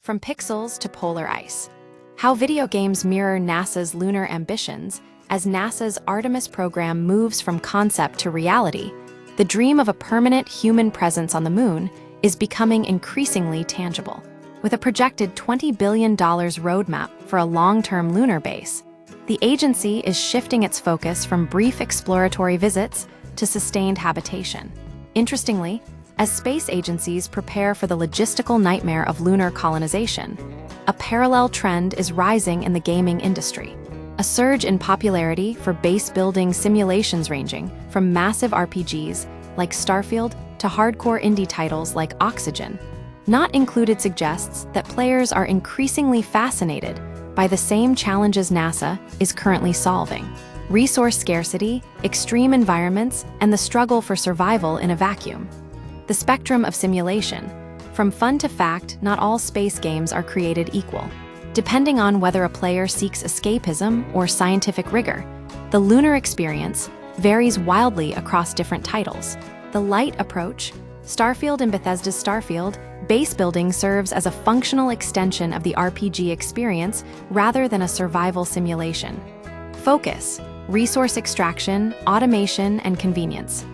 From pixels to polar ice. How video games mirror NASA's lunar ambitions. As NASA's Artemis program moves from concept to reality, the dream of a permanent human presence on the moon is becoming increasingly tangible. With a projected $20 billion roadmap for a long-term lunar base, the agency is shifting its focus from brief exploratory visits to sustained habitation. Interestingly, as space agencies prepare for the logistical nightmare of lunar colonization, a parallel trend is rising in the gaming industry. A surge in popularity for base-building simulations ranging from massive RPGs like Starfield to hardcore indie titles like Oxygen. Not included suggests that players are increasingly fascinated by the same challenges NASA is currently solving: resource scarcity, extreme environments, and the struggle for survival in a vacuum. The spectrum of simulation. From fun to fact, not all space games are created equal. Depending on whether a player seeks escapism or scientific rigor, the lunar experience varies wildly across different titles. The light approach, Starfield and Bethesda's Starfield, base building serves as a functional extension of the RPG experience rather than a survival simulation. Focus, resource extraction, automation, and convenience.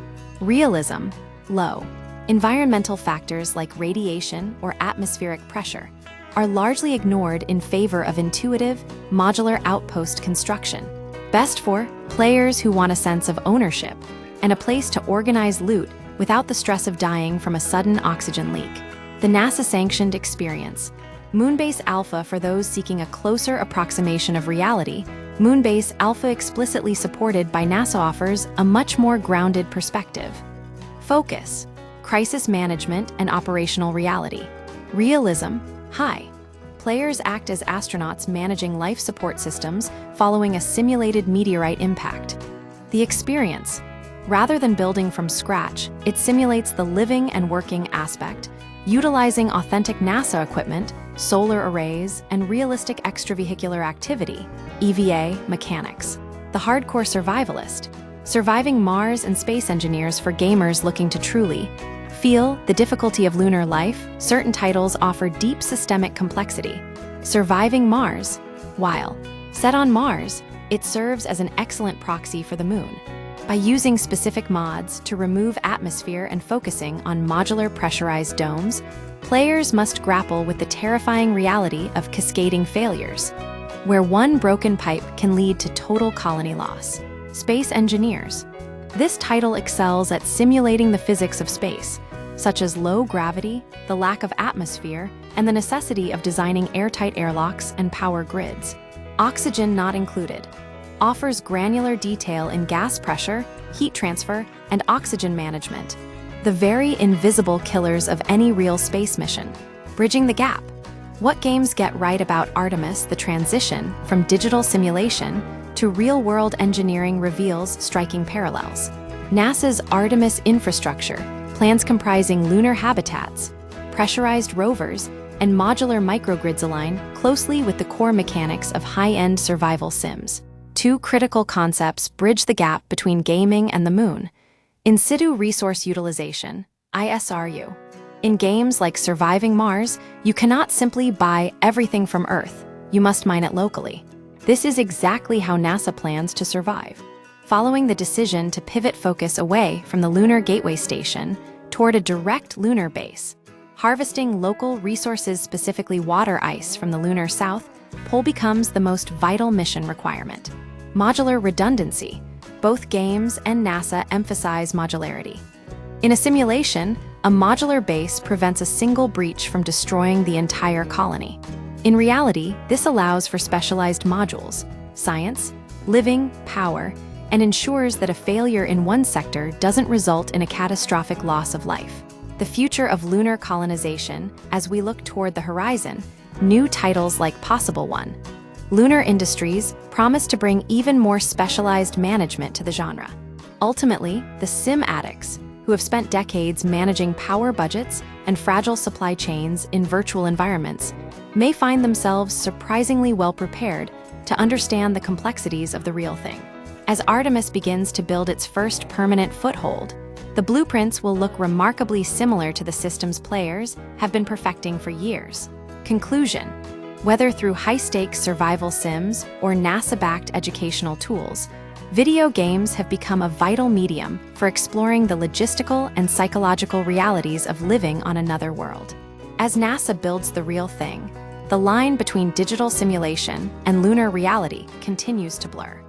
Realism, low. Environmental factors like radiation or atmospheric pressure are largely ignored in favor of intuitive, modular outpost construction. Best for players who want a sense of ownership and a place to organize loot without the stress of dying from a sudden oxygen leak. The NASA-sanctioned experience. Moonbase Alpha for those seeking a closer approximation of reality. Moonbase Alpha, explicitly supported by NASA, offers a much more grounded perspective. Focus, crisis management and operational reality. Realism, high. Players act as astronauts managing life support systems following a simulated meteorite impact. The experience. Rather than building from scratch, it simulates the living and working aspect, utilizing authentic NASA equipment, solar arrays, and realistic extravehicular activity, EVA, mechanics. The hardcore survivalist. Surviving Mars and space engineers for gamers looking to truly feel the difficulty of lunar life. Certain titles offer deep systemic complexity. Surviving Mars. While set on Mars, it serves as an excellent proxy for the moon. By using specific mods to remove atmosphere and focusing on modular pressurized domes, players must grapple with the terrifying reality of cascading failures, where one broken pipe can lead to total colony loss. Space engineers. This title excels at simulating the physics of space, such as low gravity, the lack of atmosphere, and the necessity of designing airtight airlocks and power grids. Oxygen not included. Offers granular detail in gas pressure, heat transfer, and oxygen management, the very invisible killers of any real space mission. Bridging the gap. What games get right about Artemis? The transition from digital simulation to real-world engineering reveals striking parallels. NASA's Artemis infrastructure, plans comprising lunar habitats, pressurized rovers, and modular microgrids align closely with the core mechanics of high-end survival sims. Two critical concepts bridge the gap between gaming and the moon. In situ resource utilization, ISRU. In games like Surviving Mars, you cannot simply buy everything from Earth. You must mine it locally. This is exactly how NASA plans to survive. Following the decision to pivot focus away from the Lunar Gateway Station toward a direct lunar base, harvesting local resources, specifically water ice from the lunar south pole, becomes the most vital mission requirement. Modular redundancy. Both games and NASA emphasize modularity. In a simulation, a modular base prevents a single breach from destroying the entire colony. In reality, this allows for specialized modules, science, living, power, and ensures that a failure in one sector doesn't result in a catastrophic loss of life. The future of lunar colonization. As we look toward the horizon, new titles like Possible One, Lunar Industries promise to bring even more specialized management to the genre. Ultimately, the sim addicts, who have spent decades managing power budgets and fragile supply chains in virtual environments, may find themselves surprisingly well prepared to understand the complexities of the real thing. As Artemis begins to build its first permanent foothold, the blueprints will look remarkably similar to the systems players have been perfecting for years. Conclusion: whether through high-stakes survival sims or NASA-backed educational tools, video games have become a vital medium for exploring the logistical and psychological realities of living on another world. As NASA builds the real thing, the line between digital simulation and lunar reality continues to blur.